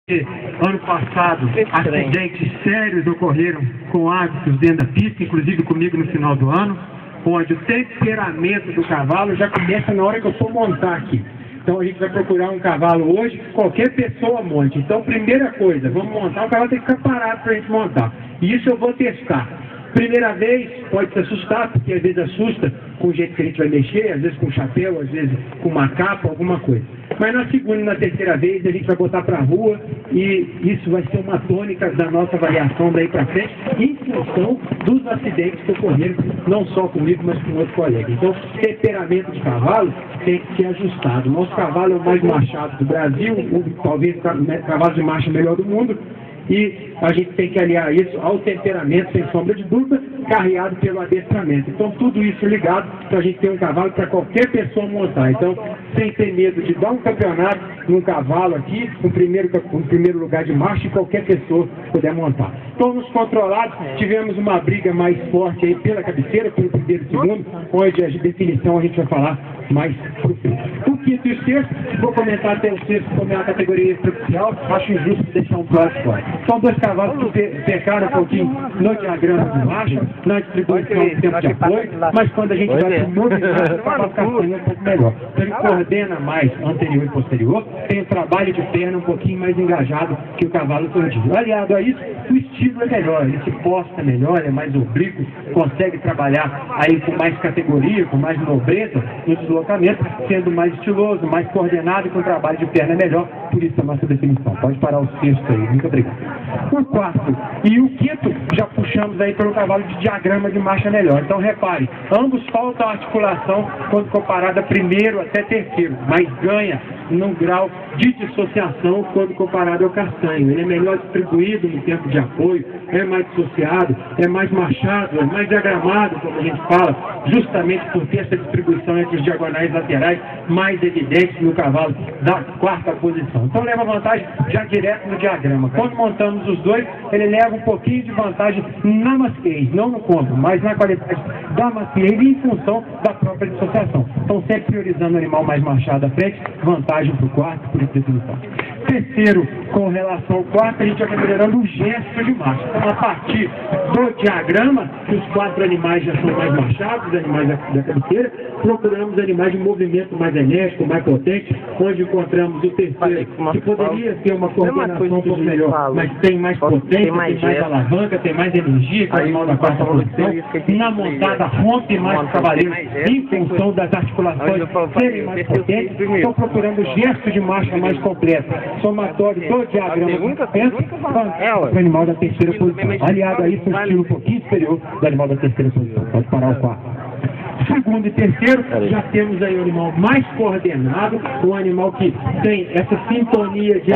Ano passado, acidentes sérios ocorreram com hábitos dentro da pista, inclusive comigo no final do ano, onde o temperamento do cavalo já começa na hora que eu for montar aqui. Então a gente vai procurar um cavalo hoje que qualquer pessoa monte. Então, primeira coisa, vamos montar, o cavalo tem que ficar parado para a gente montar. E isso eu vou testar. Primeira vez, pode se assustar, porque às vezes assusta com o jeito que a gente vai mexer, às vezes com chapéu, às vezes com uma capa, alguma coisa. Mas na segunda e na terceira vez a gente vai botar para a rua e isso vai ser uma tônica da nossa avaliação daí para frente, em função dos acidentes que ocorreram, não só comigo, mas com outros colegas. Então, temperamento de cavalo tem que ser ajustado. Nosso cavalo é o mais machado do Brasil, talvez o cavalo de marcha melhor do mundo, e a gente tem que aliar isso ao temperamento, sem sombra de dúvida, carreado pelo adestramento. Então, tudo isso ligado para a gente ter um cavalo para qualquer pessoa montar. Então, sem ter medo de dar um campeonato num cavalo aqui, um primeiro lugar de marcha, e qualquer pessoa puder montar. Então, nos controlados, tivemos uma briga mais forte aí pela cabeceira, pelo primeiro e segundo, onde a definição a gente vai falar mais pro fim. O quinto e o sexto, vou comentar até o sexto, como é a categoria extraoficial, acho injusto deixar um próximo fora. São dois cavalos que pecaram um pouquinho no diagrama de marcha, na distribuição do tempo de apoio, mas quando a gente vai para o movimento, o cavalo fica saindo um pouco melhor. Então ele coordena mais anterior e posterior, tem o trabalho de perna um pouquinho mais engajado que o cavalo todinho. Aliado a isso, o estilo é melhor, ele se posta melhor, é mais oblíquo, consegue trabalhar aí com mais categoria, com mais nobreza no deslocamento, sendo mais estiloso, mais coordenado e com trabalho de perna melhor, por isso a nossa definição. Pode parar o sexto aí, muito obrigado. O quarto e o quinto já puxamos aí pelo cavalo de diagrama de marcha melhor. Então repare, ambos faltam articulação quando comparado a primeiro até terceiro, mas ganha num grau de dissociação quando comparado ao castanho. Ele é melhor distribuído no tempo de apoio, é mais dissociado, é mais marchado, é mais diagramado, como a gente fala, justamente por ter essa distribuição entre os diagonais laterais mais evidentes no cavalo da quarta posição. Então leva vantagem já direto no diagrama. Quando montamos os dois, ele leva um pouquinho de vantagem na maciez, não no combo, mas na qualidade da maciez e em função da própria dissociação. Então sempre priorizando o animal mais marchado à frente, vantagem para o quarto, por definição. Terceiro, com relação ao quarto, a gente vai considerando o gesto de marcha. Então, a partir do diagrama, que os quatro animais já são mais marchados, os animais da cabeceira, procuramos animais de movimento mais enérgico, mais potente, onde encontramos o terceiro, que poderia ter uma coordenação um pouco melhor, mas tem mais potência, tem mais alavanca, tem mais energia, que é o animal da quarta posição. Na montada, rompe mais o cavaleiro em função das articulações serem mais potentes. Estão procurando o gesto de marcha mais completo, somatório do diagrama do animal da terceira posição. Aliado a isso, um estilo um pouquinho superior do animal da terceira posição. Pode parar o quarto. Segundo e terceiro, já temos aí o animal mais coordenado, um animal que tem essa sintonia de